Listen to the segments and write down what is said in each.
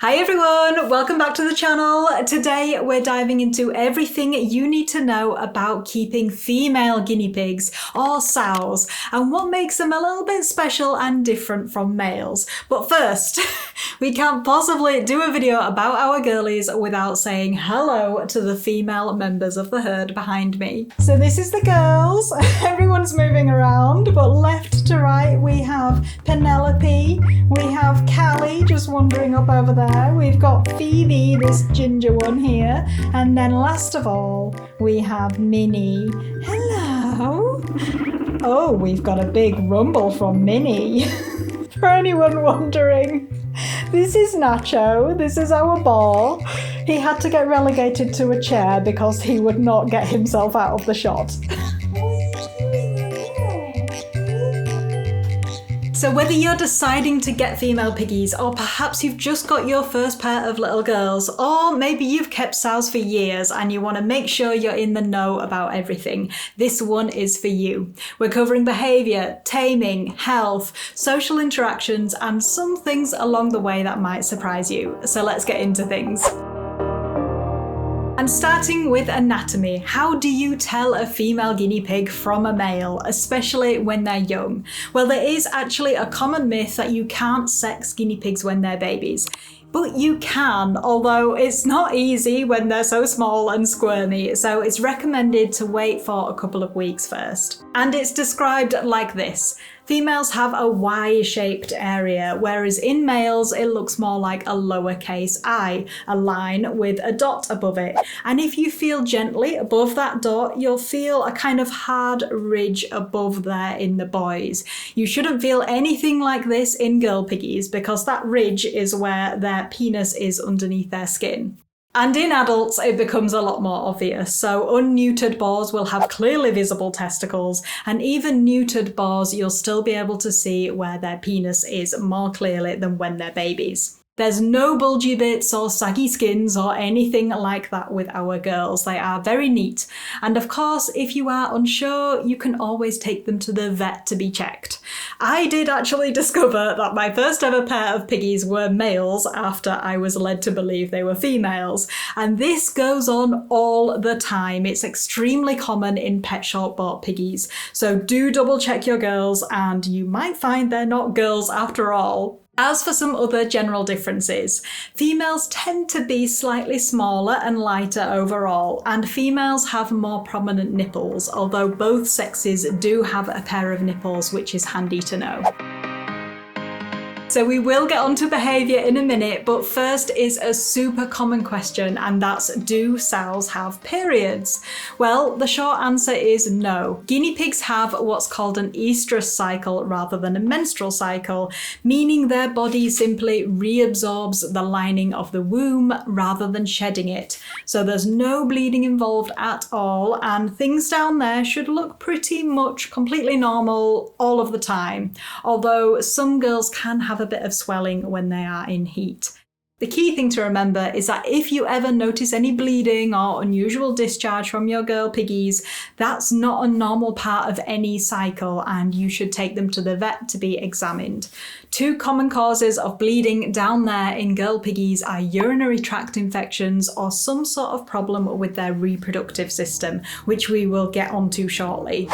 Hi everyone, welcome back to the channel. Today we're diving into everything you need to know about keeping female guinea pigs or sows and what makes them a little bit special and different from males. But first, we can't possibly do a video about our girlies without saying hello to the female members of the herd behind me. So this is the girls. Everyone's moving around, but left to right we have Penelope, we have Callie just wandering up over there. We've got Phoebe, this ginger one here, and then last of all, we have Minnie. Hello! Oh, we've got a big rumble from Minnie. For anyone wondering, this is Nacho, this is our ball. He had to get relegated to a chair because he would not get himself out of the shot. So whether you're deciding to get female piggies, or perhaps you've just got your first pair of little girls, or maybe you've kept sows for years and you want to make sure you're in the know about everything, this one is for you. We're covering behaviour, taming, health, social interactions, and some things along the way that might surprise you. So let's get into things. And starting with anatomy, how do you tell a female guinea pig from a male, especially when they're young? Well, there is actually a common myth that you can't sex guinea pigs when they're babies. But you can, although it's not easy when they're so small and squirmy, so it's recommended to wait for a couple of weeks first. And it's described like this. Females have a Y-shaped area, whereas in males it looks more like a lowercase I, a line with a dot above it. And if you feel gently above that dot, you'll feel a kind of hard ridge above there in the boys. You shouldn't feel anything like this in girl piggies because that ridge is where their penis is underneath their skin. And in adults, it becomes a lot more obvious. So unneutered boars will have clearly visible testicles, and even neutered boars, you'll still be able to see where their penis is more clearly than when they're babies. There's no bulgy bits or saggy skins or anything like that with our girls. They are very neat. And of course, if you are unsure, you can always take them to the vet to be checked. I did actually discover that my first ever pair of piggies were males after I was led to believe they were females. And this goes on all the time. It's extremely common in pet shop bought piggies. So do double check your girls and you might find they're not girls after all. As for some other general differences, females tend to be slightly smaller and lighter overall, and females have more prominent nipples, although both sexes do have a pair of nipples, which is handy to know. So we will get onto behaviour in a minute, but first is a super common question, and that's, do sows have periods? Well, the short answer is no. Guinea pigs have what's called an estrous cycle rather than a menstrual cycle, meaning their body simply reabsorbs the lining of the womb rather than shedding it. So there's no bleeding involved at all, and things down there should look pretty much completely normal all of the time, although some girls can have a bit of swelling when they are in heat. The key thing to remember is that if you ever notice any bleeding or unusual discharge from your girl piggies, that's not a normal part of any cycle and you should take them to the vet to be examined. Two common causes of bleeding down there in girl piggies are urinary tract infections or some sort of problem with their reproductive system, which we will get onto shortly.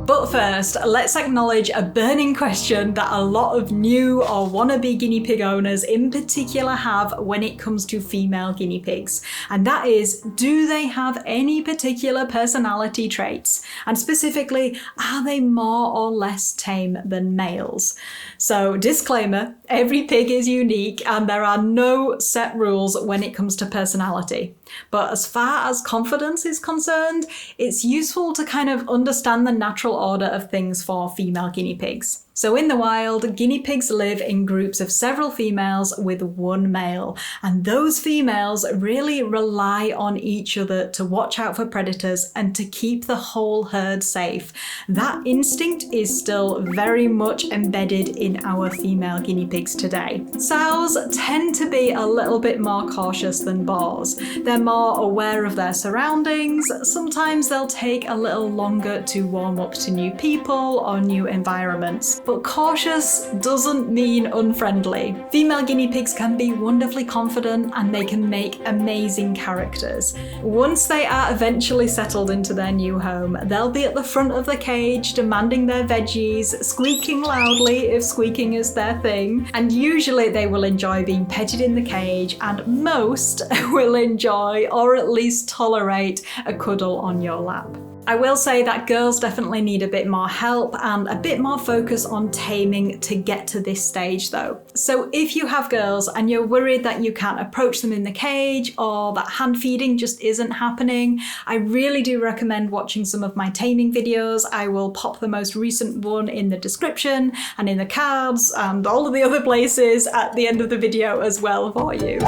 But first, let's acknowledge a burning question that a lot of new or wannabe guinea pig owners in particular have when it comes to female guinea pigs. And that is, do they have any particular personality traits? And specifically, are they more or less tame than males? So disclaimer, every pig is unique and there are no set rules when it comes to personality. But as far as confidence is concerned, it's useful to kind of understand the natural order of things for female guinea pigs. So in the wild, guinea pigs live in groups of several females with one male, and those females really rely on each other to watch out for predators and to keep the whole herd safe. That instinct is still very much embedded in our female guinea pigs today. Sows tend to be a little bit more cautious than boars. They're more aware of their surroundings. Sometimes they'll take a little longer to warm up to new people or new environments. But cautious doesn't mean unfriendly. Female guinea pigs can be wonderfully confident and they can make amazing characters. Once they are eventually settled into their new home, they'll be at the front of the cage demanding their veggies, squeaking loudly if squeaking is their thing, and usually they will enjoy being petted in the cage, and most will enjoy or at least tolerate a cuddle on your lap. I will say that girls definitely need a bit more help and a bit more focus on taming to get to this stage though. So if you have girls and you're worried that you can't approach them in the cage or that hand feeding just isn't happening, I really do recommend watching some of my taming videos. I will pop the most recent one in the description and in the cards and all of the other places at the end of the video as well for you.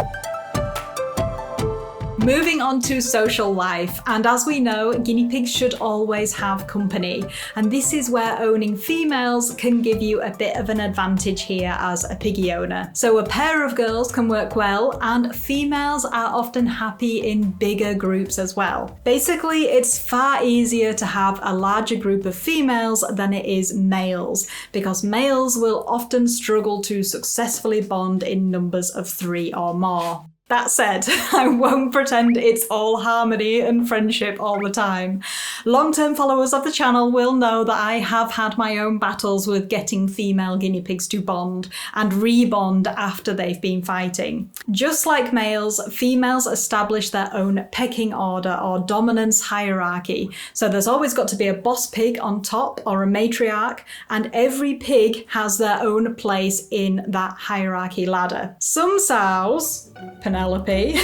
Moving on to social life, and as we know, guinea pigs should always have company, and this is where owning females can give you a bit of an advantage here as a piggy owner. So a pair of girls can work well, and females are often happy in bigger groups as well. Basically, it's far easier to have a larger group of females than it is males, because males will often struggle to successfully bond in numbers of 3 or more. That said, I won't pretend it's all harmony and friendship all the time. Long-term followers of the channel will know that I have had my own battles with getting female guinea pigs to bond and rebond after they've been fighting. Just like males, females establish their own pecking order or dominance hierarchy. So there's always got to be a boss pig on top or a matriarch, and every pig has their own place in that hierarchy ladder. Some sows, Penelope,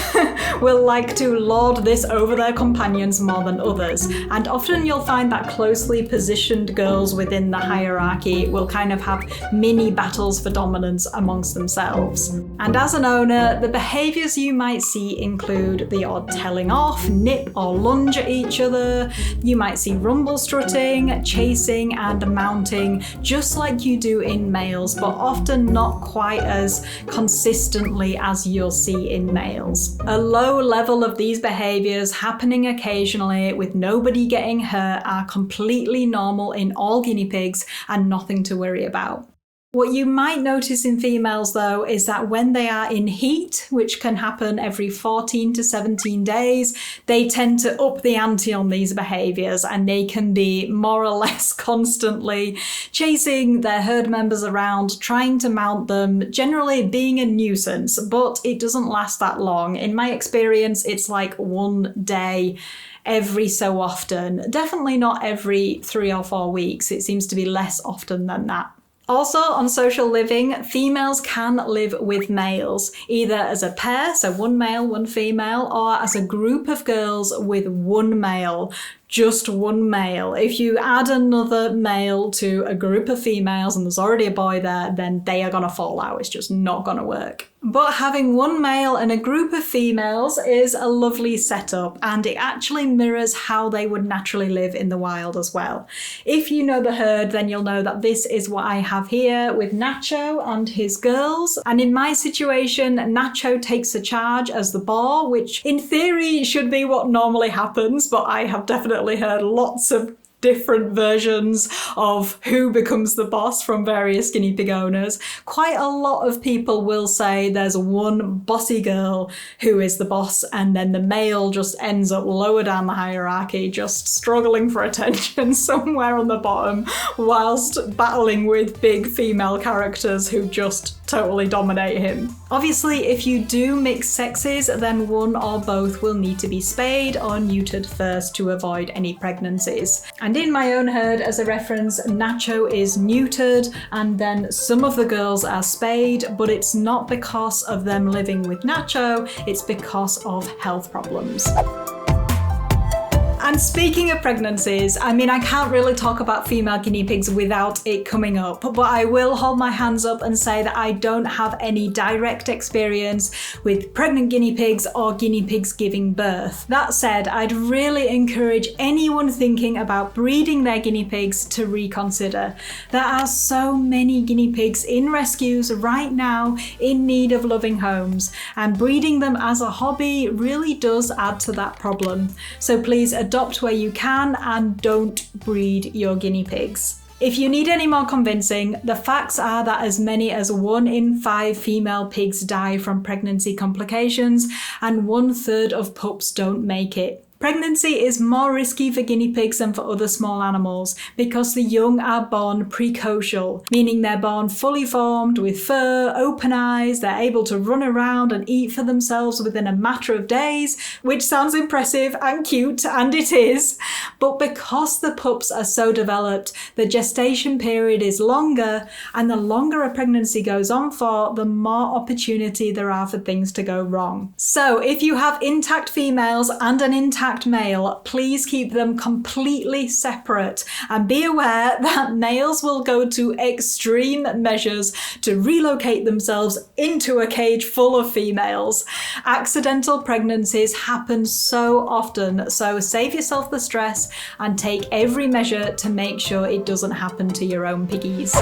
will like to lord this over their companions more than others, and often you'll find that closely positioned girls within the hierarchy will kind of have mini battles for dominance amongst themselves. And as an owner, the behaviours you might see include the odd telling off, nip or lunge at each other. You might see rumble strutting, chasing and mounting, just like you do in males, but often not quite as consistently as you'll see in males. A low level of these behaviours happening occasionally with nobody getting hurt are completely normal in all guinea pigs and nothing to worry about. What you might notice in females though is that when they are in heat, which can happen every 14 to 17 days, they tend to up the ante on these behaviours, and they can be more or less constantly chasing their herd members around, trying to mount them, generally being a nuisance, but it doesn't last that long. In my experience, it's like one day every so often, definitely not every 3 or 4 weeks. It seems to be less often than that. Also, on social living, females can live with males, either as a pair, so one male, one female, or as a group of girls with one male. Just one male. If you add another male to a group of females and there's already a boy there, then they are gonna fall out. It's just not gonna work. But having one male and a group of females is a lovely setup, and it actually mirrors how they would naturally live in the wild as well. If you know the herd, then you'll know that this is what I have here with Nacho and his girls. And in my situation, Nacho takes a charge as the boar, which in theory should be what normally happens, but I have definitely heard lots of different versions of who becomes the boss from various guinea pig owners. Quite a lot of people will say there's one bossy girl who is the boss, and then the male just ends up lower down the hierarchy, just struggling for attention somewhere on the bottom, whilst battling with big female characters who just totally dominate him. Obviously, if you do mix sexes, then one or both will need to be spayed or neutered first to avoid any pregnancies. And in my own herd, as a reference, Nacho is neutered and then some of the girls are spayed, but it's not because of them living with Nacho, it's because of health problems. And speaking of pregnancies, I mean, I can't really talk about female guinea pigs without it coming up, but I will hold my hands up and say that I don't have any direct experience with pregnant guinea pigs or guinea pigs giving birth. That said, I'd really encourage anyone thinking about breeding their guinea pigs to reconsider. There are so many guinea pigs in rescues right now in need of loving homes, and breeding them as a hobby really does add to that problem. So please adopt where you can and don't breed your guinea pigs. If you need any more convincing, the facts are that as many as 1 in 5 female pigs die from pregnancy complications, and 1/3 of pups don't make it. Pregnancy is more risky for guinea pigs than for other small animals because the young are born precocial, meaning they're born fully formed with fur, open eyes, they're able to run around and eat for themselves within a matter of days, which sounds impressive and cute, and it is. But because the pups are so developed, the gestation period is longer, and the longer a pregnancy goes on for, the more opportunity there are for things to go wrong. So if you have intact females and an intact male, please keep them completely separate and be aware that males will go to extreme measures to relocate themselves into a cage full of females. Accidental pregnancies happen so often, so save yourself the stress and take every measure to make sure it doesn't happen to your own piggies.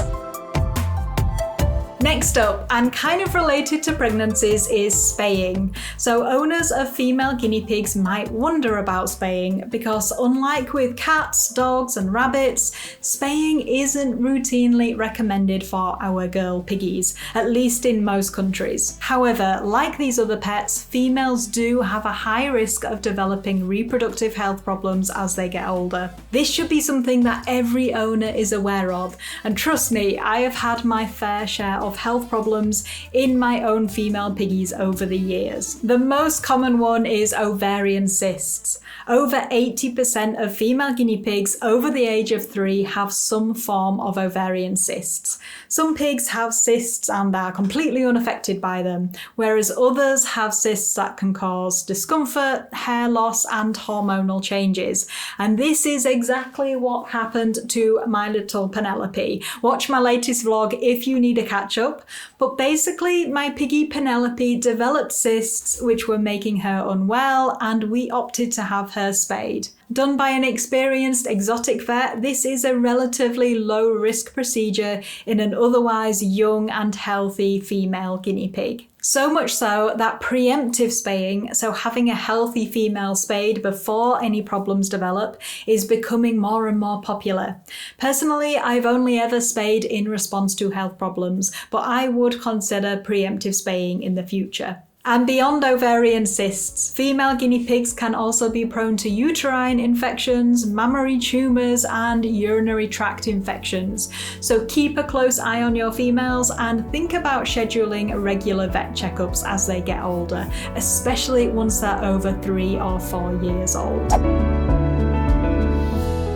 Next up, and kind of related to pregnancies, is spaying. So owners of female guinea pigs might wonder about spaying because unlike with cats, dogs and rabbits, spaying isn't routinely recommended for our girl piggies, at least in most countries. However, like these other pets, females do have a high risk of developing reproductive health problems as they get older. This should be something that every owner is aware of, and trust me, I have had my fair share of health problems in my own female piggies over the years. The most common one is ovarian cysts. Over 80% of female guinea pigs over the age of 3 have some form of ovarian cysts. Some pigs have cysts and are completely unaffected by them, whereas others have cysts that can cause discomfort, hair loss and hormonal changes. And this is exactly what happened to my little Penelope. Watch my latest vlog if you need a catch up. But basically, my piggy Penelope developed cysts which were making her unwell, and we opted to have her spayed. Done by an experienced exotic vet, this is a relatively low risk procedure in an otherwise young and healthy female guinea pig. So much so that preemptive spaying, so having a healthy female spayed before any problems develop, is becoming more and more popular. Personally, I've only ever spayed in response to health problems, but I would consider preemptive spaying in the future. And beyond ovarian cysts, female guinea pigs can also be prone to uterine infections, mammary tumours and urinary tract infections. So keep a close eye on your females and think about scheduling regular vet checkups as they get older, especially once they're over 3 or 4 years old.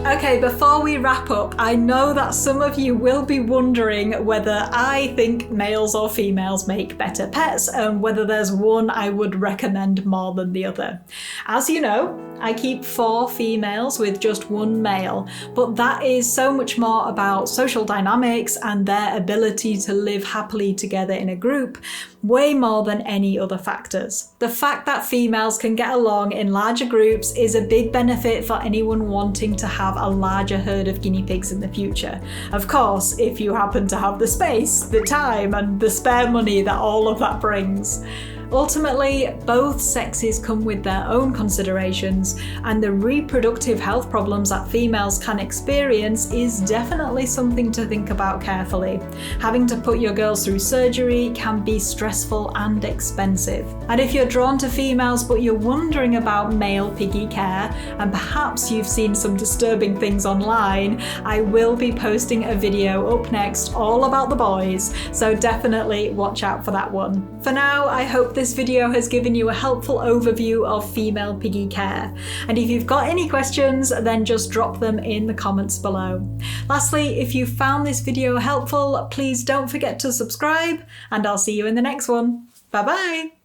Okay, before we wrap up, I know that some of you will be wondering whether I think males or females make better pets and whether there's one I would recommend more than the other. As you know, I keep 4 females with just 1 male, but that is so much more about social dynamics and their ability to live happily together in a group, way more than any other factors. The fact that females can get along in larger groups is a big benefit for anyone wanting to have a larger herd of guinea pigs in the future. Of course, if you happen to have the space, the time, and the spare money that all of that brings. Ultimately, both sexes come with their own considerations, and the reproductive health problems that females can experience is definitely something to think about carefully. Having to put your girls through surgery can be stressful and expensive. And if you're drawn to females but you're wondering about male piggy care, and perhaps you've seen some disturbing things online, I will be posting a video up next all about the boys, so definitely watch out for that one. For now, I hope this video has given you a helpful overview of female piggy care. And if you've got any questions, then just drop them in the comments below. Lastly, if you found this video helpful, please don't forget to subscribe, and I'll see you in the next one. Bye bye!